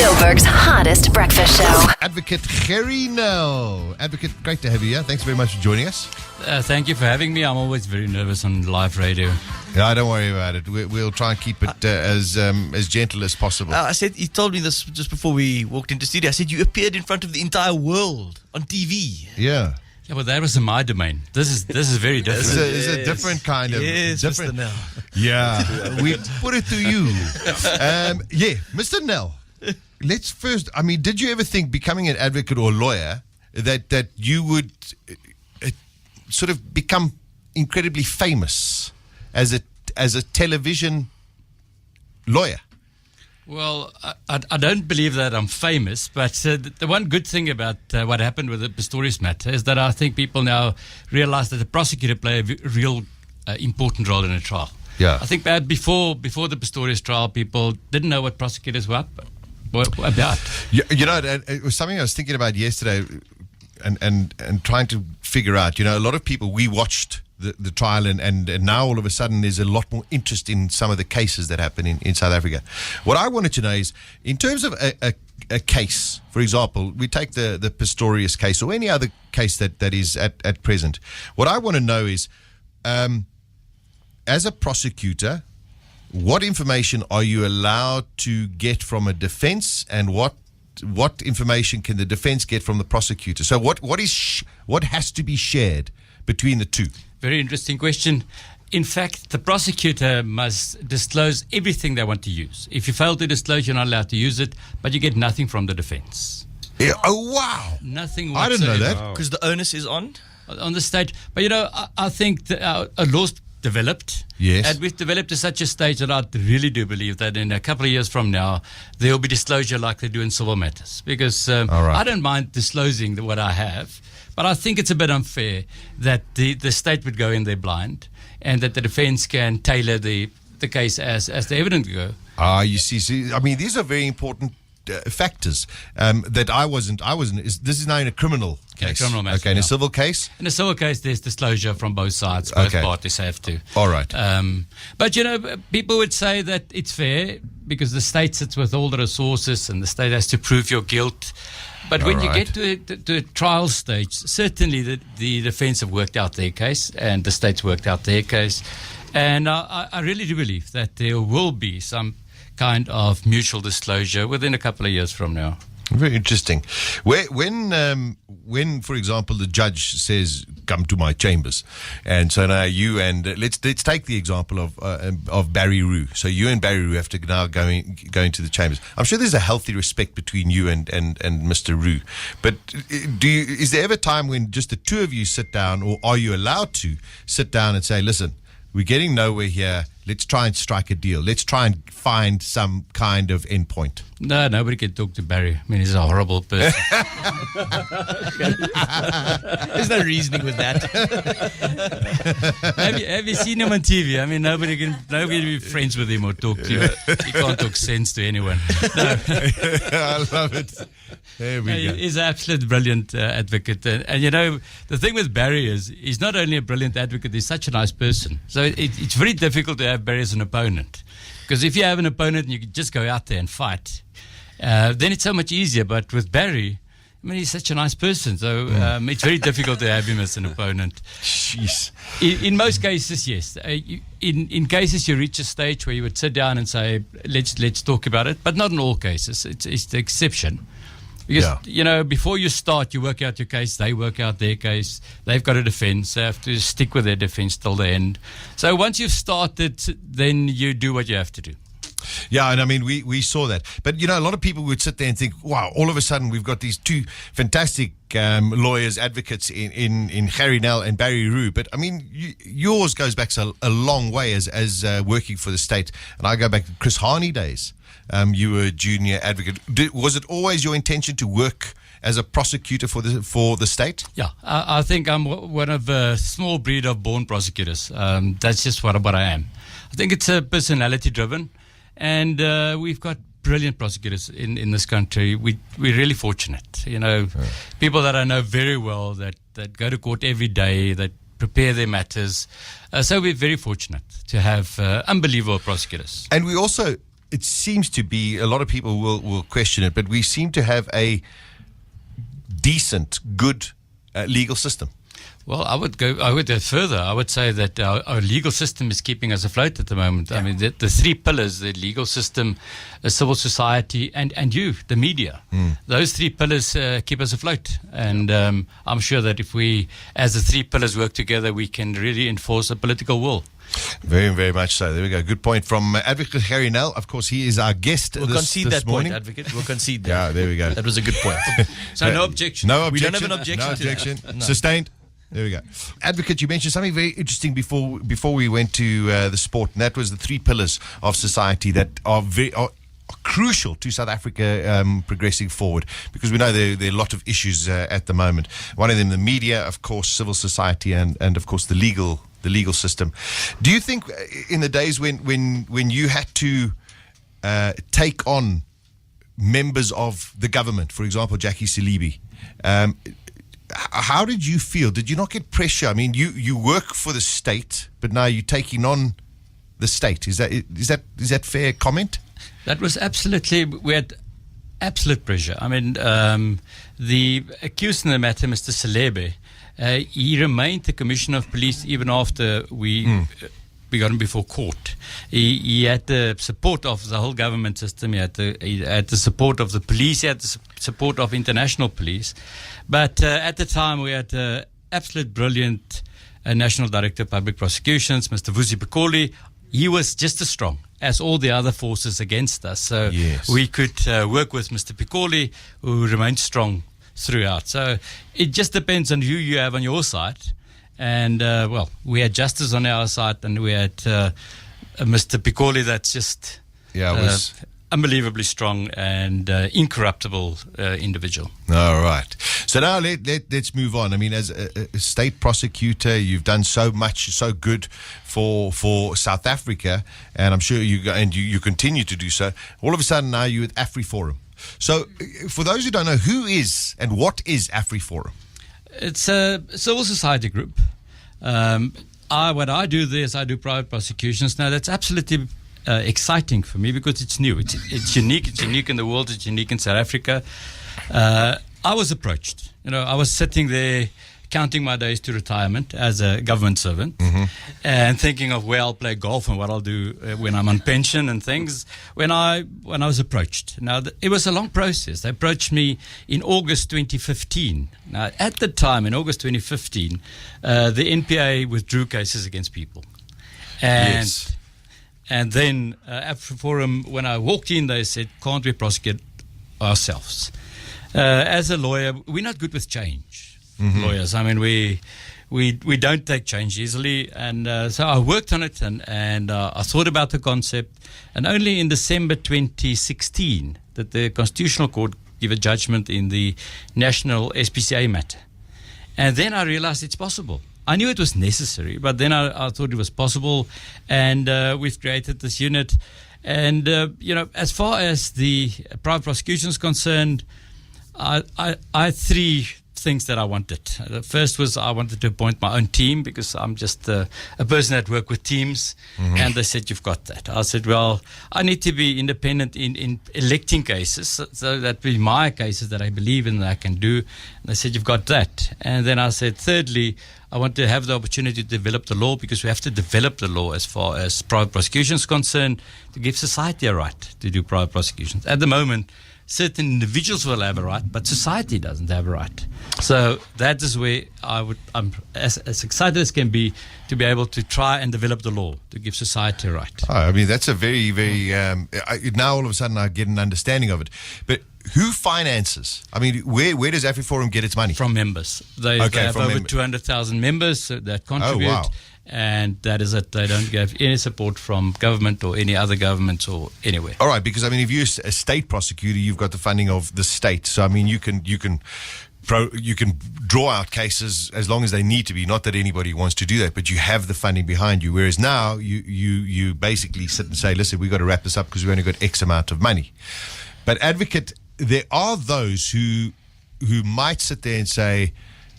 Joburg's hottest breakfast show. Advocate Gerrie Nel. Advocate, great to have you here. Thanks very much for joining us. Thank you for having me. I'm always very nervous on live radio. Yeah, don't worry about it. We'll try and keep it as gentle as possible. I said, he told me this just before we walked into studio. I said, you appeared in front of the entire world on TV. Yeah. Yeah, but that was in my domain. This is very different. It's a different kind of... Yes, different. Mr. Nel. Yeah, we put it to you. Mr. Nel, let's first... I mean, did you ever think becoming an advocate or lawyer that you would sort of become incredibly famous as a television lawyer? Well, I don't believe that I'm famous, but the one good thing about what happened with the Pistorius matter is that I think people now realize that the prosecutor played a real important role in a trial. Yeah. I think that before the Pistorius trial, people didn't know what prosecutors were about. You know, it was something I was thinking about yesterday and trying to figure out. You know, a lot of people, we watched the trial and now all of a sudden there's a lot more interest in some of the cases that happen in South Africa. What I wanted to know is, in terms of a case, for example, we take the Pistorius case or any other case that is at present. What I want to know is, as a prosecutor, what information are you allowed to get from a defense, and what information can the defense get from the prosecutor? So what has to be shared between the two? Very interesting question. In fact, the prosecutor must disclose everything they want to use. If you fail to disclose, you're not allowed to use it, but you get nothing from the defense. Yeah. Oh, wow. Nothing I whatsoever. didn't know that. Because the onus is on the state. But, you know, I think our law's developed. Yes. And we've developed to such a stage that I really do believe that in a couple of years from now, there will be disclosure like they do in civil matters. Because All right. I don't mind disclosing what I have, but I think it's a bit unfair that the state would go in there blind and that the defense can tailor the case as the evidence go. You see, I mean, these are very important factors that I wasn't. This is now in a criminal case. In a criminal matter, okay, in yeah. a civil case. In a civil case, there's disclosure from both sides. Both Okay. parties have to. All right. But, you know, people would say that it's fair because the state sits with all the resources and the state has to prove your guilt. But when All right. you get to a trial stage, certainly the defense have worked out their case and the state's worked out their case. And I really do believe that there will be some kind of mutual disclosure within a couple of years from now. Very interesting. When, for example, the judge says, "Come to my chambers," and so now you and let's take the example of Barry Roo. So you and Barry Roo have to now go into the chambers. I'm sure there's a healthy respect between you and Mr. Roo. But is there ever a time when just the two of you sit down, or are you allowed to sit down and say, "Listen, we're getting nowhere here. Let's try and strike a deal. Let's try and find some kind of endpoint"? No, nobody can talk to Barry. I mean, he's a horrible person. There's no reasoning with that. Have you seen him on TV? I mean, nobody can be friends with him or talk to him. He can't talk sense to anyone. No. I love it. There we go. He's an absolute brilliant advocate. And, you know, the thing with Barry is he's not only a brilliant advocate, he's such a nice person. So it's very difficult to have Barry as an opponent. Because if you have an opponent and you can just go out there and fight, then it's so much easier. But with Barry, I mean, he's such a nice person. So it's very difficult to have him as an opponent. Jeez. In most cases, yes. In cases you reach a stage where you would sit down and say, let's talk about it. But not in all cases. It's the exception. Because, you know, before you start, you work out your case, they work out their case, they've got a defense, they have to stick with their defense till the end. So once you've started, then you do what you have to do. Yeah, and I mean, we saw that. But, you know, a lot of people would sit there and think, wow, all of a sudden we've got these two fantastic lawyers, advocates in Gerrie Nel and Barry Roo. But, I mean, yours goes back a long way as working for the state. And I go back to Chris Harney days. You were a junior advocate. Was it always your intention to work as a prosecutor for the state? Yeah, I think I'm one of a small breed of born prosecutors. That's just what I am. I think it's personality driven. And we've got brilliant prosecutors in this country. We're really fortunate. You know, people that I know very well that go to court every day, that prepare their matters. So we're very fortunate to have unbelievable prosecutors. And we also it seems to be, a lot of people will question it, but we seem to have a decent, good legal system. Well, I would go further. I would say that our legal system is keeping us afloat at the moment. I mean, the three pillars: the legal system, the civil society, and you, the media. Those three pillars keep us afloat. And I'm sure that if we, as the three pillars, work together, we can really enforce a political will. Very, very much so. There we go. Good point from Advocate Gerrie Nel. Of course, he is our guest We'll this concede that morning. point, Advocate. We'll concede that. Yeah, there we go. That was a good point. So no objection. No We objection. don't have an objection No to that. objection. No. Sustained. There we go. Advocate, you mentioned something very interesting before we went to the sport, and that was the three pillars of society that are crucial to South Africa progressing forward, because we know there are a lot of issues at the moment. One of them, the media, of course, civil society, and of course the legal system. Do you think in the days when you had to take on members of the government, for example, Jackie Selebi, how did you feel? Did you not get pressure? I mean, you work for the state, but now you're taking on the state. Is that fair comment? That was absolutely, we had absolute pressure. I mean, the accused in the matter, Mr. Selebi, he remained the Commissioner of Police even after we got him before court. He had the support of the whole government system. He had the support of the police. He had the support of international police. But at the time, we had absolute brilliant National Director of Public Prosecutions, Mr. Vusi Pikoli. He was just as strong as all the other forces against us. So we could work with Mr. Pikoli, who remained strong throughout. So it just depends on who you have on your side. And, well, we had justice on our side, and we had Mr. Pikoli that's just unbelievably strong and incorruptible individual. All right. So now let's move on. I mean, as a state prosecutor, you've done so much, so good for South Africa, and I'm sure you continue to do so. All of a sudden now you're at AfriForum. So for those who don't know, who is and what is AfriForum? It's a civil society group. What I do there is I do private prosecutions. Now, that's absolutely exciting for me because it's new. It's unique. It's unique in the world. It's unique in South Africa. I was approached. I was sitting there counting my days to retirement as a government servant and thinking of where I'll play golf and what I'll do when I'm on pension and things. When I was approached. Now, it was a long process. They approached me in August 2015. Now, at the time, in August 2015, the NPA withdrew cases against people. And then AfriForum, when I walked in, they said, can't we prosecute ourselves? As a lawyer, we're not good with change. Lawyers. I mean, we don't take change easily, and so I worked on it, and I thought about the concept, and only in December 2016 that the Constitutional Court gave a judgment in the national SPCA matter, and then I realized it's possible. I knew it was necessary, but then I thought it was possible, and we've created this unit, and as far as the private prosecution is concerned, I had three things that I wanted. The first was I wanted to appoint my own team because I'm just a person that works with teams, and they said, you've got that. I said, well, I need to be independent in electing cases, so that be my cases that I believe in that I can do. And they said, you've got that. And then I said, thirdly, I want to have the opportunity to develop the law, because we have to develop the law as far as private prosecution is concerned, to give society a right to do private prosecutions. At the moment, certain individuals will have a right, but society doesn't have a right. So that is where I'm as excited as can be to be able to try and develop the law to give society a right. Oh, I mean, that's a very, very... now all of a sudden I get an understanding of it. But who finances? I mean, where does AfriForum get its money? From members. They have over 200,000 members that contribute. Oh, wow. And that is it. They don't get any support from government or any other governments or anywhere. All right, because I mean, if you're a state prosecutor, you've got the funding of the state. So I mean, you can draw out cases as long as they need to be. Not that anybody wants to do that, but you have the funding behind you. Whereas now you basically sit and say, listen, we've got to wrap this up because we only got X amount of money. But Advocate, there are those who might sit there and say,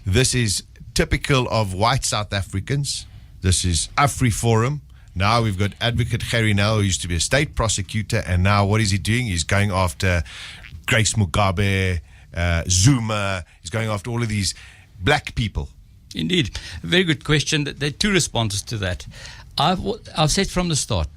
this is typical of white South Africans. This is AfriForum. Now we've got Advocate Gerrie Nel, who used to be a state prosecutor, and now what is he doing? He's going after Grace Mugabe, Zuma. He's going after all of these black people. Indeed. A very good question. There are two responses to that. I've said from the start,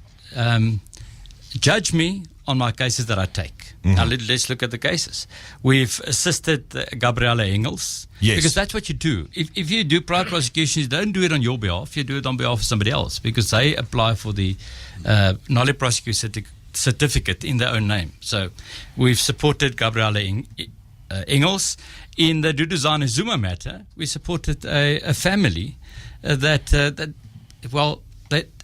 judge me on my cases that I take. Now let's look at the cases. We've assisted Gabrielle Engels. Yes. Because that's what you do. If you do private prosecutions, you don't do it on your behalf. You do it on behalf of somebody else because they apply for the knowledge prosecutor certificate in their own name. So we've supported Gabrielle Engels. In the Duduzane Zuma matter, we supported a family that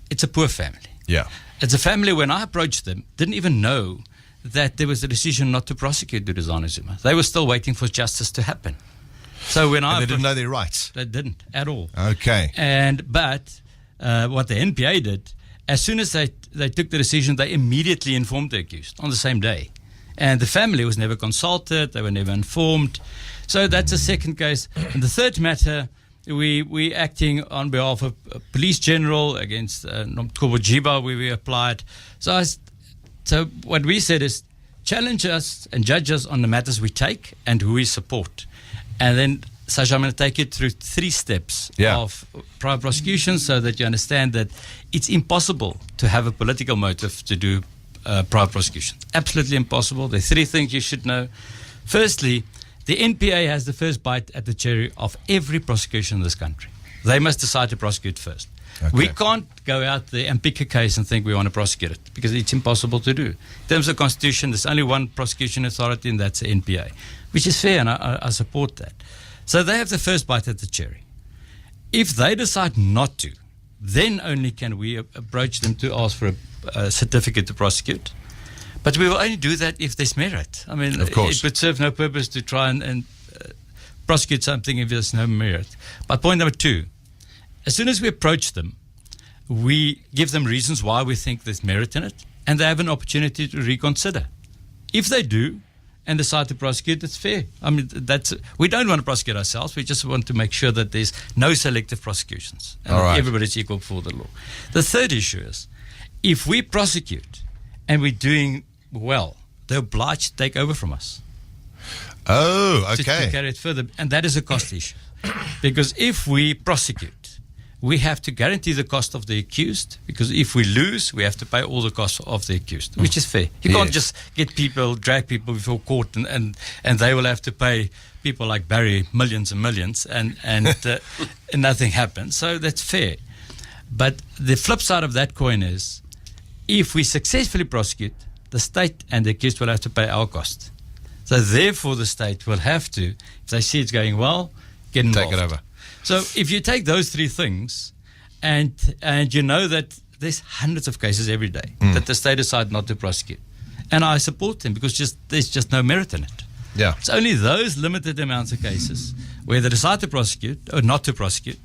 it's a poor family. Yeah. It's a family, when I approached them, didn't even know that there was a decision not to prosecute Duduzane Zuma. They were still waiting for justice to happen. So when they didn't know their rights. They didn't at all. Okay. But what the NPA did, as soon as they took the decision, they immediately informed the accused on the same day. And the family was never consulted. They were never informed. So that's a second case. And the third matter, we acting on behalf of Police General against Nomtkobo Jiba, where we applied. So what we said is challenge us and judge us on the matters we take and who we support. And then, Sasha, I'm going to take you through 3 steps of private prosecution so that you understand that it's impossible to have a political motive to do private prosecution. Absolutely impossible. There are 3 things you should know. Firstly, the NPA has the first bite at the cherry of every prosecution in this country. They must decide to prosecute first. Okay. We can't go out there and pick a case and think we want to prosecute it because it's impossible to do. In terms of Constitution, there's only one prosecution authority, and that's the NPA, which is fair, and I support that. So they have the first bite at the cherry. If they decide not to, then only can we approach them to ask for a certificate to prosecute. But we will only do that if there's merit. I mean, of course. It would serve no purpose to try and prosecute something if there's no merit. But point number 2, as soon as we approach them, we give them reasons why we think there's merit in it, and they have an opportunity to reconsider. If they do and decide to prosecute, it's fair. I mean, we don't want to prosecute ourselves. We just want to make sure that there's no selective prosecutions. And everybody's equal before the law. The third issue is, if we prosecute and we're doing well, they're obliged to take over from us. Oh, okay. To carry it further. And that is a cost issue. Because if we prosecute, we have to guarantee the cost of the accused, because if we lose, we have to pay all the costs of the accused, which is fair. You can't just drag people before court and they will have to pay people like Barry millions and millions and nothing happens. So that's fair. But the flip side of that coin is, if we successfully prosecute, the state and the accused will have to pay our cost. So therefore the state will have to, if they see it's going well, get involved. Take it over. So if you take those 3 things and you know that there's hundreds of cases every day that the state decide not to prosecute, and I support them because there's just no merit in it. Yeah. It's only those limited amounts of cases where they decide to prosecute or not to prosecute,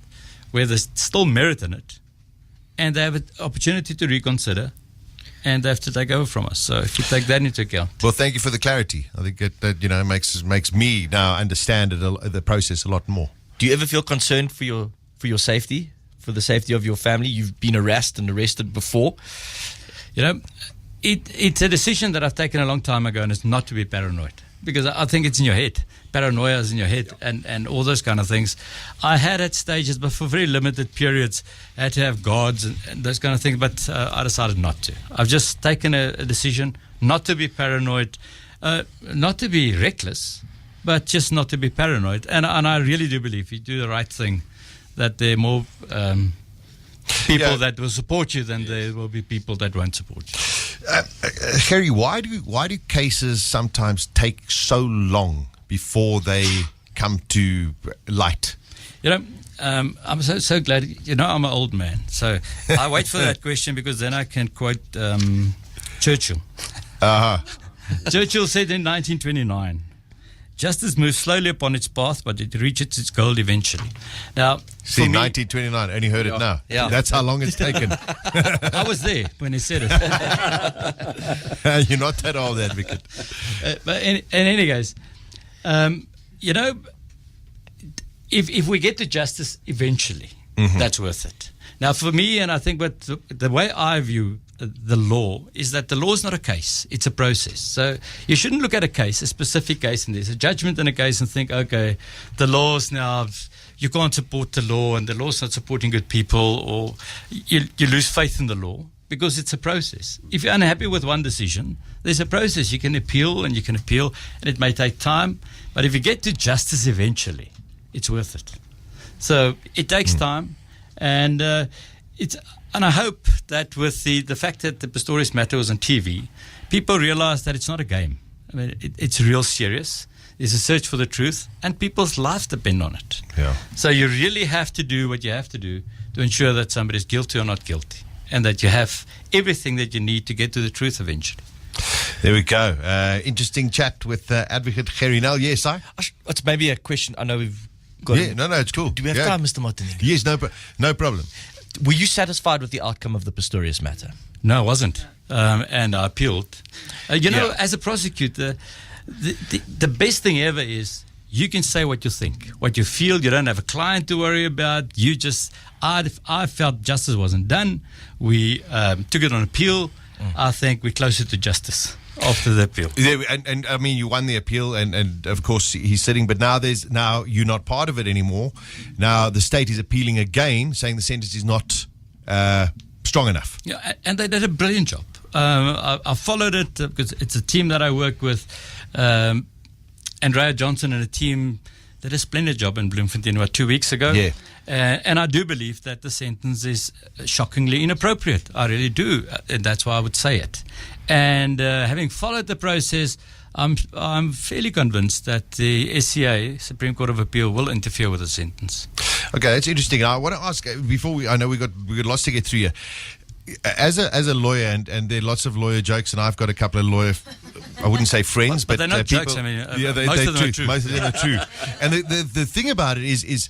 where there's still merit in it, and they have an opportunity to reconsider, and they have to take over from us. So if you take that into account. Well, thank you for the clarity. I think that makes me now understand the process a lot more. Do you ever feel concerned for your safety, for the safety of your family? You've been harassed and arrested before. It's a decision that I've taken a long time ago, and it's not to be paranoid, because I think it's in your head. Paranoia is in your head, and all those kind of things. I had at stages, but for very limited periods, I had to have guards and those kind of things, but I decided not to. I've just taken a decision not to be paranoid, not to be reckless, but just not to be paranoid. And I really do believe if you do the right thing, that there are more people that will support you than there will be people that won't support you. Gerrie, why do cases sometimes take so long before they come to light? I'm so glad. I'm an old man, so I wait for that question because then I can quote Churchill. Churchill said in 1929, "Justice moves slowly upon its path, but it reaches its goal eventually." Now, see, 1929, only heard it now. Yeah. That's how long it's taken. I was there when he said it. You're not that old, Advocate. But in any case, if we get to justice eventually, that's worth it. Now, for me, and I think the way I view the law is that the law is not a case, it's a process. So you shouldn't look at a case, a specific case, and there's a judgment in a case and think, okay, the law's now, you can't support the law and the law's not supporting good people, or you lose faith in the law, because it's a process. If you're unhappy with one decision, there's a process. You can appeal, and it may take time, but if you get to justice eventually, it's worth it. So it takes time, and I hope that with the fact that the Pistorius matter was on TV, people realize that it's not a game. I mean, it's real serious. There's a search for the truth, and people's lives depend on it. Yeah. So you really have to do what you have to do to ensure that somebody's guilty or not guilty, and that you have everything that you need to get to the truth eventually. There we go. Interesting chat with Advocate Gerrie Nel. Yes, It's maybe a question. I know we've got. Yeah, no, it's cool. Do we have time, Mr. Martinelli? Yes, no problem. Were you satisfied with the outcome of the Pistorius matter? No, I wasn't, and I appealed. As a prosecutor, the best thing ever is you can say what you think, what you feel. You don't have a client to worry about. You just, I felt justice wasn't done. We took it on appeal. I think we're closer to justice after the appeal. Yeah, and I mean, you won the appeal, and of course he's sitting, but now you're not part of it anymore. Now the state is appealing again, saying the sentence is not strong enough. Yeah, and they did a brilliant job. I followed it because it's a team that I work with. Andrea Johnson and a team did a splendid job in Bloemfontein about 2 weeks ago. Yeah. And I do believe that the sentence is shockingly inappropriate. I really do. And that's why I would say it. And having followed the process, I'm fairly convinced that the SCA, Supreme Court of Appeal, will interfere with the sentence. Okay, that's interesting. I want to ask, before I know we got lots to get through here. As a lawyer, and there are lots of lawyer jokes, and I've got a couple of lawyer, I wouldn't say friends, but they're not people, jokes. I mean, most of them are true. Most of them are true. And the thing about it is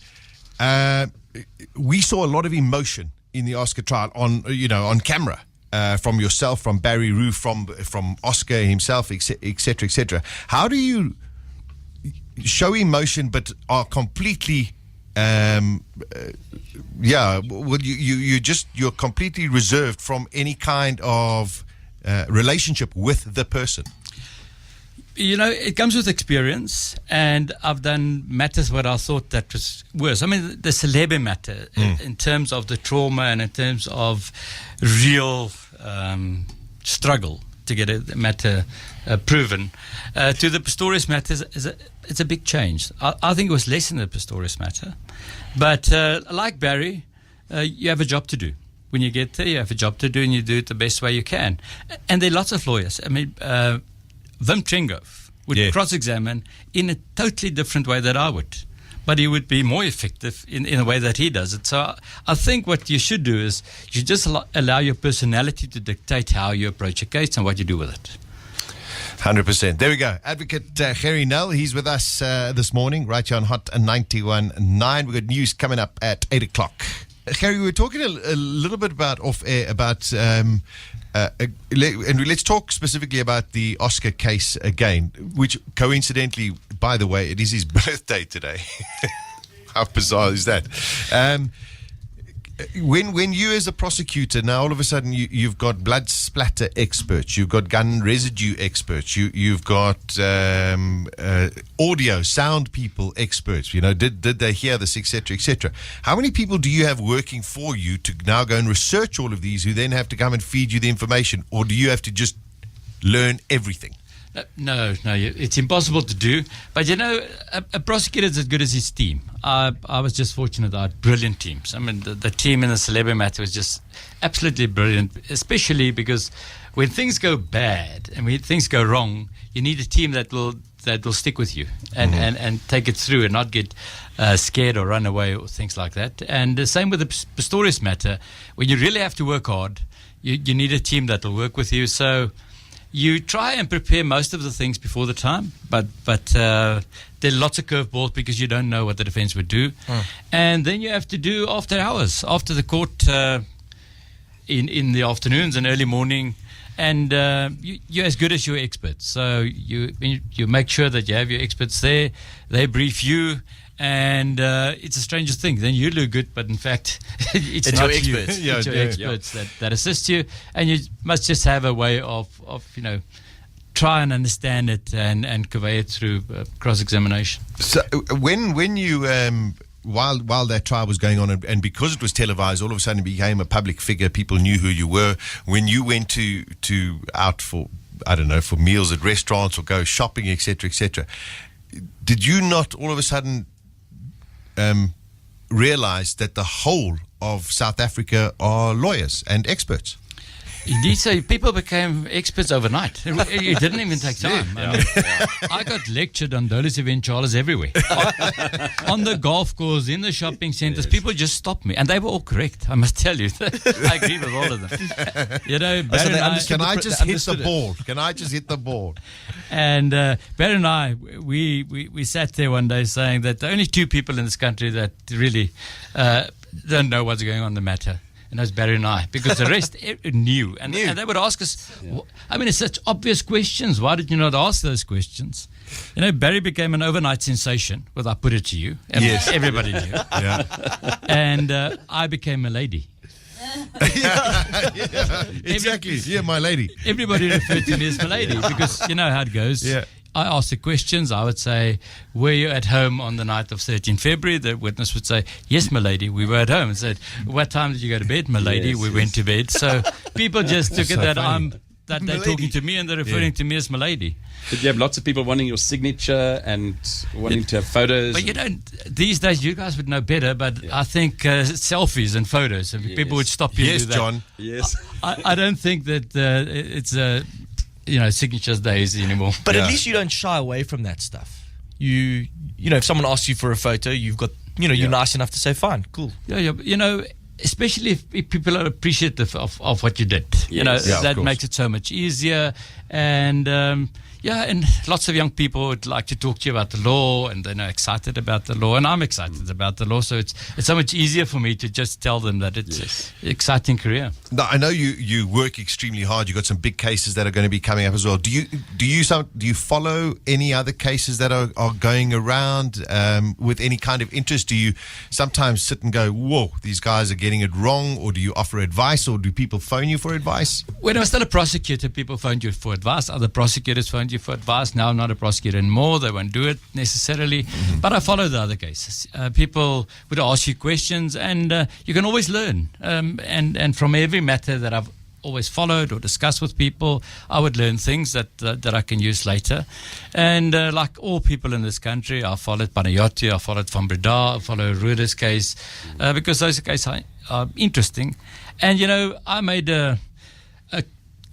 we saw a lot of emotion in the Oscar trial on camera. From yourself, from Barry Rue, from Oscar himself, etc., etc. How do you show emotion but are completely you're completely reserved from any kind of relationship with the person? It comes with experience, and I've done matters where I thought that was worse. I mean, the Celebe matter, in terms of the trauma and in terms of real struggle to get a matter proven, to the Pistorius matter, it's a big change. I think it was less in the Pistorius matter. But like Barry, you have a job to do. When you get there, you have a job to do, and you do it the best way you can. And there are lots of lawyers. I mean, Wim Trengove would cross-examine in a totally different way that I would. But he would be more effective in a way that he does it. So I think what you should do is you just allow your personality to dictate how you approach a case and what you do with it. 100%. There we go. Advocate Gerrie Nel, he's with us this morning, right here on Hot 91.9. We've got news coming up at 8 o'clock. Gerrie, we were talking a little bit about off-air about... and let's talk specifically about the Oscar case again, which coincidentally, by the way, it is his birthday today. How bizarre is that? When you as a prosecutor, now all of a sudden you've got blood splatter experts, you've got gun residue experts, you've got audio, sound people experts, did they hear this, etc., etc. How many people do you have working for you to now go and research all of these, who then have to come and feed you the information, or do you have to just learn everything? No, it's impossible to do. But a prosecutor is as good as his team. I was just fortunate I had brilliant teams. I mean, the team in the Celebe matter was just absolutely brilliant, especially because when things go bad and when things go wrong, you need a team that will stick with you and take it through and not get scared or run away or things like that. And the same with the Pistorius matter. When you really have to work hard, you need a team that will work with you. So you try and prepare most of the things before the time, but there are lots of curveballs because you don't know what the defense would do. And then you have to do after hours, after the court in the afternoons and early morning. And you're as good as your experts. So you make sure that you have your experts there. They brief you. And it's the strangest thing. Then you look good, but in fact, it's not your you. experts. It's your experts that assist you. And you must just have a way of try and understand it and convey it through cross-examination. So when you while that trial was going on, and because it was televised, all of a sudden you became a public figure. People knew who you were. When you went to out for, I don't know, for meals at restaurants or go shopping, etc., did you not all of a sudden realize that the whole of South Africa are lawyers and experts? Indeed, so people became experts overnight. It didn't even take time. I got lectured on Dolus Event Charles everywhere. On the golf course, in the shopping centres, people just stopped me. And they were all correct, I must tell you. I agree with all of them. Barry and I, Can I just hit the ball? Can I just hit the ball? And Barry and I, we sat there one day saying that the only two people in this country that really don't know what's going on in the matter, and that's Barry and I, because the rest knew. And they would ask us, it's such obvious questions. Why did you not ask those questions? Barry became an overnight sensation, I put it to you. And everybody knew. Yeah. And I became a lady. Exactly. Yeah, my lady. Everybody referred to me as my lady because you know how it goes. Yeah. I asked the questions. I would say, were you at home on the night of 13 February? The witness would say, yes, my lady, we were at home. And said, what time did you go to bed, my lady? We went to bed. So people just took it that funny. they're talking to me and they're referring to me as my lady. Did you have lots of people wanting your signature and wanting to have photos? But these days you guys would know better, but I think selfies and photos, people would stop you and Yes, do that. John. Yes. I don't think that it's signatures days anymore. But at least you don't shy away from that stuff. If someone asks you for a photo, you've got, you're nice enough to say, fine, cool. Yeah. Especially if people are appreciative of what you did. That makes it so much easier. And and lots of young people would like to talk to you about the law, and they're excited about the law, and I'm excited about the law. So it's so much easier for me to just tell them that it's an exciting career. Now, I know you work extremely hard. You've got some big cases that are going to be coming up as well. Do you follow any other cases that are going around with any kind of interest? Do you sometimes sit and go, whoa, these guys are getting it wrong? Or do you offer advice, or do people phone you for advice? When I was still a prosecutor, people phoned you for advice. Other prosecutors phoned you for advice. Now I'm not a prosecutor anymore. They won't do it necessarily. Mm-hmm. But I follow the other cases. People would ask you questions, and you can always learn. And from every matter that I've always followed or discussed with people, I would learn things that I can use later. And like all people in this country, I followed Panayoti, I followed Van Breda, I followed Ruder's case, because those cases are interesting. And, I made a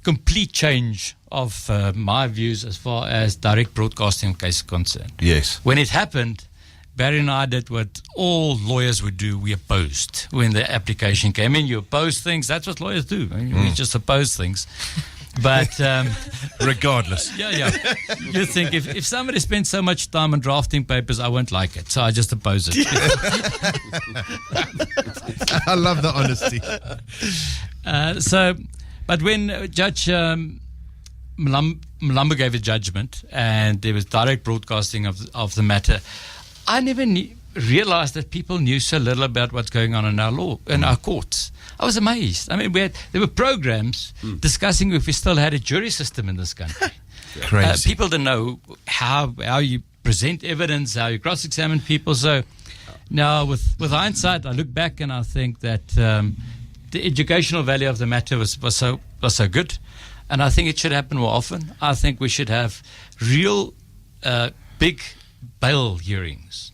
complete change of my views as far as direct broadcasting case is concerned. Yes. When it happened, Barry and I did what all lawyers would do. We opposed. When the application came in, you oppose things. That's what lawyers do. We just oppose things. But regardless. Yeah. You think if somebody spends so much time on drafting papers, I won't like it. So I just oppose it. I love the honesty. But when Judge Mlambo gave a judgment and there was direct broadcasting of the matter, I never realized that people knew so little about what's going on in our law, in our courts. I was amazed. I mean, there were programs discussing if we still had a jury system in this country. Crazy. People didn't know how you present evidence, how you cross-examine people. So now with hindsight, I look back and I think that the educational value of the matter was so good, and I think it should happen more often. I think we should have real big bail hearings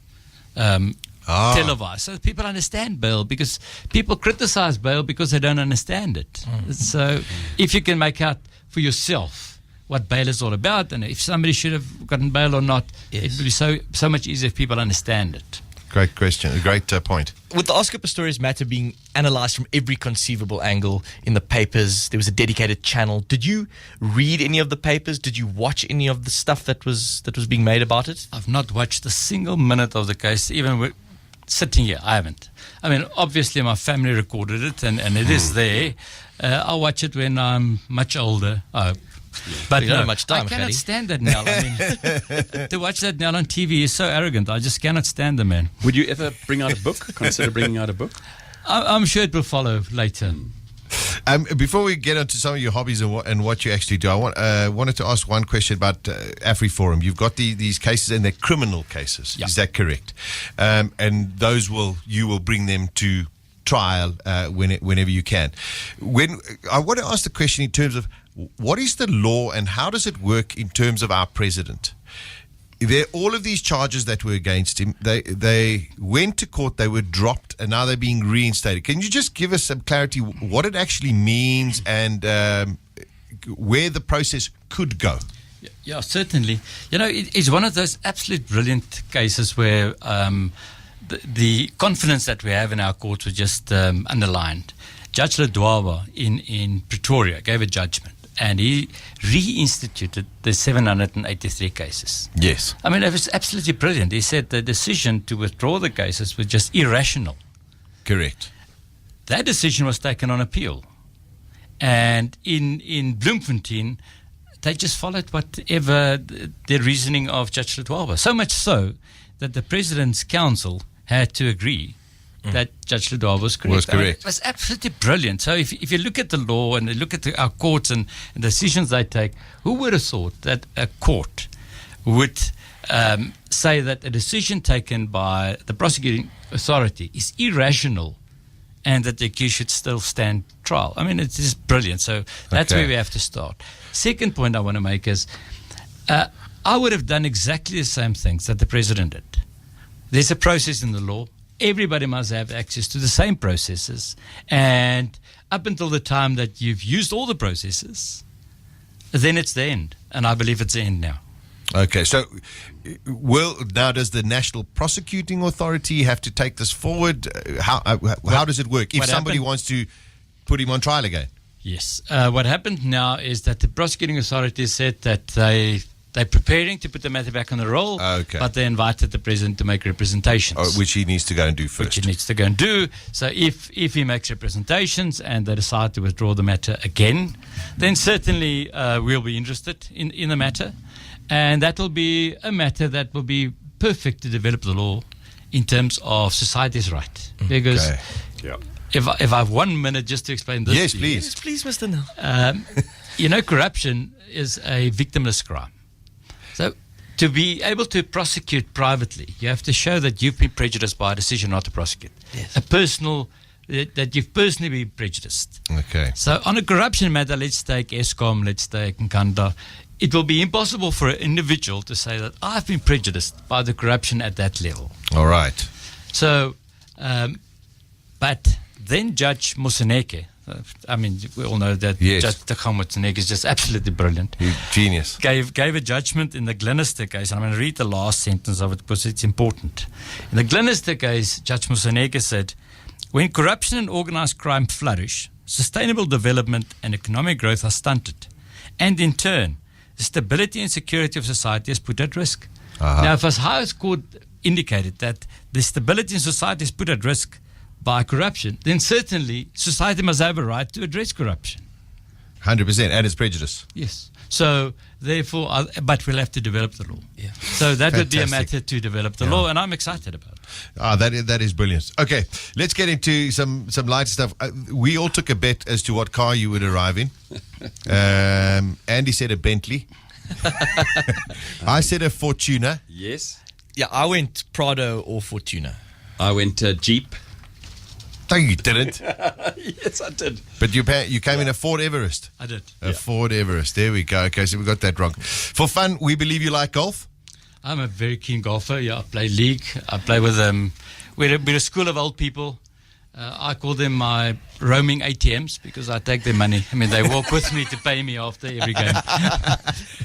televised, so that people understand bail, because people criticize bail because they don't understand it. So if you can make out for yourself what bail is all about, and if somebody should have gotten bail or not, it would be so much easier if people understand it. Great question. A great point. With the Oscar Pistorius matter being analysed from every conceivable angle in the papers, there was a dedicated channel. Did you read any of the papers? Did you watch any of the stuff that was being made about it? I've not watched a single minute of the case, even sitting here. I haven't. I mean, obviously my family recorded it, and it is there. I'll watch it when I'm much older. Oh, but You don't have much time, I cannot Gerrie. stand that now. I mean, to watch that now on TV is so arrogant. I just cannot stand the man. Would you ever bring out a book? Consider bringing out a book? I'm sure it will follow later. Before we get onto some of your hobbies and what you actually do, I wanted to ask one question about AfriForum. You've got these cases, and they're criminal cases. Yeah. Is that correct? And those you will bring them to trial whenever you can. I want to ask the question in terms of what is the law and how does it work in terms of our president? All of these charges that were against him, they went to court, they were dropped, and now they're being reinstated. Can you just give us some clarity what it actually means and where the process could go? Yeah, certainly. You know, it's one of those absolute brilliant cases where the confidence that we have in our courts was just underlined. Judge Ledwaba in Pretoria gave a judgment, and he reinstituted the 783 cases. Yes. I mean, it was absolutely brilliant. He said the decision to withdraw the cases was just irrational. Correct. That decision was taken on appeal. And in Bloemfontein, they just followed whatever the reasoning of Judge Ledwaba. So much so that the President's Council had to agree that Judge Ledwaba was correct. I mean, it was absolutely brilliant. So if you look at the law and you look at our courts and the decisions they take, who would have thought that a court would say that a decision taken by the prosecuting authority is irrational and that the accused should still stand trial? I mean, it is brilliant. So that's where we have to start. Second point I want to make is I would have done exactly the same things that the President did. There's a process in the law. Everybody must have access to the same processes. And up until the time that you've used all the processes, then it's the end. And I believe it's the end now. Okay, so now does the National Prosecuting Authority have to take this forward? How does it work if somebody wants to put him on trial again? Yes. What happened now is that the prosecuting authority said that they're preparing to put the matter back on the roll, but they invited the President to make representations. Which he needs to go and do first. Which he needs to go and do. So if he makes representations and they decide to withdraw the matter again, then certainly we'll be interested in the matter. And that will be a matter that will be perfect to develop the law in terms of society's right. Because if I have 1 minute just to explain this. Yes, please. Yes, please, Mr. Nel. Corruption is a victimless crime. So to be able to prosecute privately, you have to show that you've been prejudiced by a decision not to prosecute. Yes. That you've personally been prejudiced. Okay. So on a corruption matter, let's take Eskom, let's take Nkanda. It will be impossible for an individual to say that I've been prejudiced by the corruption at that level. All right. So, but then Judge Moseneke, we all know that Judge Takamo Moseneke is just absolutely brilliant. Genius. Gave a judgment in the Glenister case, and I'm going to read the last sentence of it because it's important. In the Glenister case, Judge Moseneke said, when corruption and organized crime flourish, sustainable development and economic growth are stunted, and in turn, the stability and security of society is put at risk. Now, if as highest court indicated that the stability in society is put at risk by corruption, then certainly society must have a right to address corruption. 100%, and it's prejudice. Yes. So, therefore, but we'll have to develop the law. Yeah. So that would be a matter to develop the law, and I'm excited about it. That is brilliant. Okay, let's get into some light stuff. We all took a bet as to what car you would arrive in. Andy said a Bentley. I said a Fortuner. Yes. Yeah, I went Prado or Fortuna. I went Jeep. No, you didn't. Yes, I did. But you came in a Ford Everest. I did. A Ford Everest. There we go. Okay, so we got that wrong. For fun, we believe you like golf? I'm a very keen golfer. Yeah, I play league. I play with we're a school of old people. I call them my roaming ATMs because I take their money. I mean, they walk with me to pay me after every game.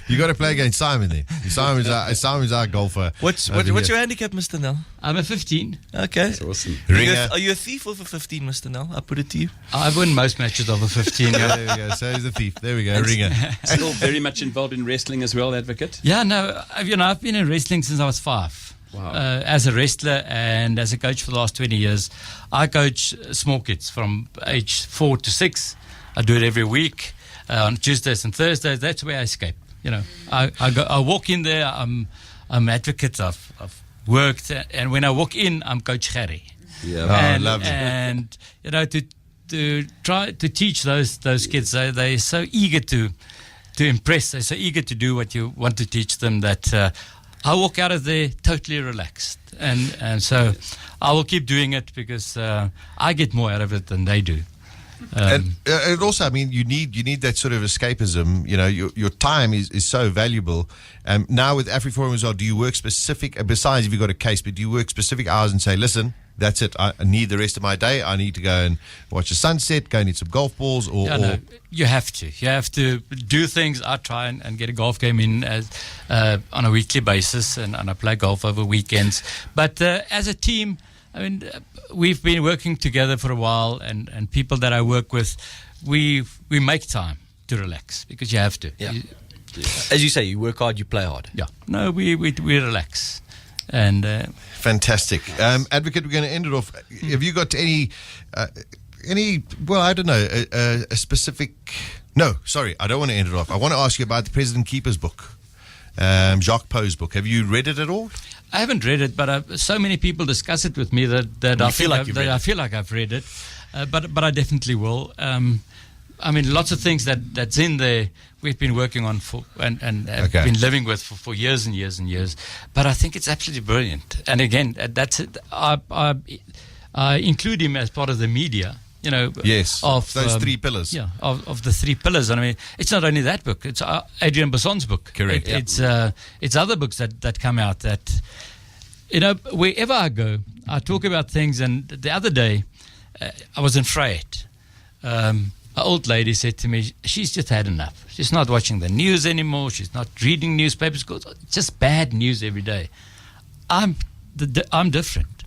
You got to play against Simon then. Simon's our golfer. What's your handicap, Mr. Nel? I'm a 15. Okay. That's awesome. Are you a thief of a 15, Mr. Nel? I put it to you. I win most matches of a 15. There we go. So he's a thief. There we go. Ringer. Still very much involved in wrestling as well, Advocate? Yeah, no. I've been in wrestling since I was 5. Wow. As a wrestler and as a coach for the last 20 years. I coach small kids from age 4 to 6. I do it every week on Tuesdays and Thursdays. That's where I escape. I walk in there. I'm advocate. I've worked, and when I walk in, I'm Coach Gerrie. Yeah, lovely. And to try to teach those kids, they're so eager to impress. They're so eager to do what you want to teach them that I walk out of there totally relaxed, and so I will keep doing it because I get more out of it than they do. And also, I mean, you need that sort of escapism. Your time is so valuable. Now with AfriForum as well, do you work specific, besides if you've got a case, but do you work specific hours and say, listen, that's it, I need the rest of my day, I need to go and watch the sunset, go and eat some golf balls, or you have to do things. I try and get a golf game in on a weekly basis, and I play golf over weekends. But as a team, I mean, we've been working together for a while, and people that I work with, we make time to relax because you have to. Yeah. As you say, you work hard, you play hard. Yeah. No, we relax. And fantastic. Advocate, we're going to end it off. Have you got any well, I don't know, a specific... No, sorry, I don't want to end it off. I want to ask you about the President Keeper's book, Jacques Pauw's book. Have you read it at all? I haven't read it, but so many people discuss it with me that I feel like I've read it. But I definitely will. I mean, lots of things that's in there we've been working on and have been living with for years and years and years. But I think it's absolutely brilliant. And again, that's it. I include him as part of the media. Yes, of those 3 pillars. Yeah, of the 3 pillars. And I mean, it's not only that book; it's Adrian Basson's book. Correct. It's other books that come out that wherever I go, I talk about things. And the other day, I was in Vryheid. An old lady said to me, she's just had enough. She's not watching the news anymore. She's not reading newspapers. It's just bad news every day. I'm different.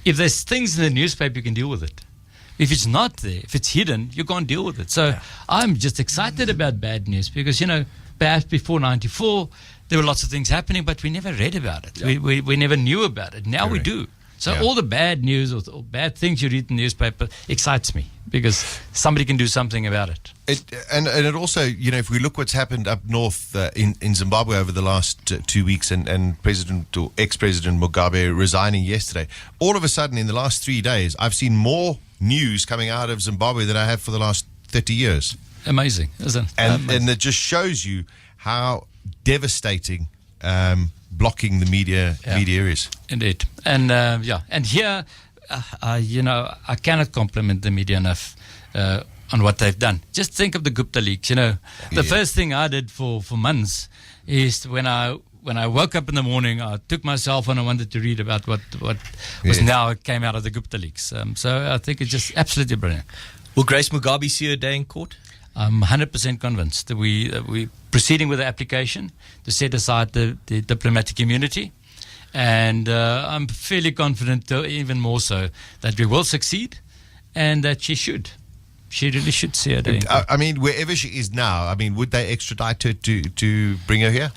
If there's things in the newspaper, you can deal with it. If it's not there, if it's hidden, you can't deal with it. So I'm just excited about bad news because, perhaps before 94, there were lots of things happening, but we never read about it. Yeah. We never knew about it. Now we do. So all the bad news or bad things you read in the newspaper excites me because somebody can do something about it. And it also, if we look what's happened up north in Zimbabwe over the last 2 weeks and President or ex-President Mugabe resigning yesterday, all of a sudden in the last 3 days, I've seen more news coming out of Zimbabwe than I have for the last 30 years. Amazing, isn't it? And it just shows you how devastating blocking the media is. Indeed. And and here, I cannot compliment the media enough on what they've done. Just think of the Gupta leaks. The first thing I did for months is when I woke up in the morning, I took my cell phone and wanted to read about what was now came out of the Gupta leaks. So I think it's just absolutely brilliant. Will Grace Mugabe see her day in court? I'm 100% convinced that we're proceeding with the application to set aside the diplomatic immunity. And I'm fairly confident, even more so, that we will succeed and that she should. She really should see her day in court. I mean, wherever she is now, would they extradite her to bring her here?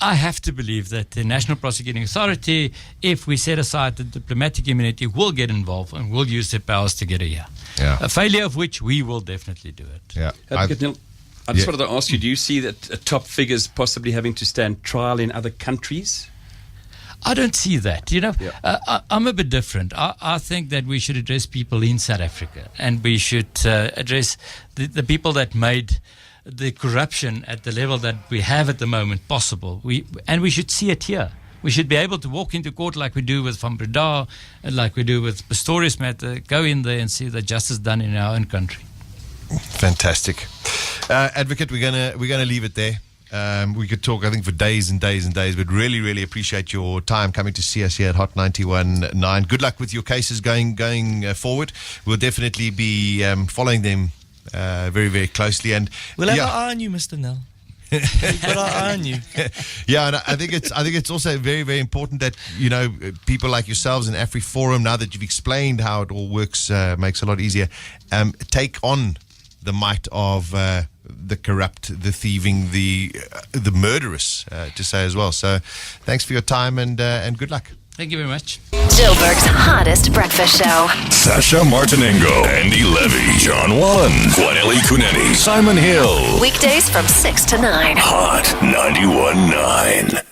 I have to believe that the National Prosecuting Authority, if we set aside the diplomatic immunity, will get involved and will use their powers to get her here. Yeah. A failure of which we will definitely do it. Yeah. I just wanted to ask you, do you see that top figures possibly having to stand trial in other countries? I don't see that. I'm a bit different. I think that we should address people in South Africa and we should address the people that made the corruption at the level that we have at the moment possible. We should see it here. We should be able to walk into court like we do with Van Breda and like we do with Pistorius matter, go in there and see the justice done in our own country. Fantastic. Advocate, we're gonna leave it there. We could talk, I think, for days and days and days, but really, really appreciate your time coming to see us here at Hot 91.9. Good luck with your cases going forward. We'll definitely be following them very, very closely. And we'll have our eye on you, Mr. Nel. We've got our eye on you. Yeah, and I think it's also very, very important that people like yourselves in AfriForum, now that you've explained how it all works, makes it a lot easier. Take on the might of the corrupt, the thieving, the murderous, to say as well. So, thanks for your time and good luck. Thank you very much. Joburg's hottest breakfast show. Sasha Martinengo, Andy Levy, John Wallen, Kwaneli Kuneni, Simon Hill. Weekdays from 6 to 9. Hot 91.9.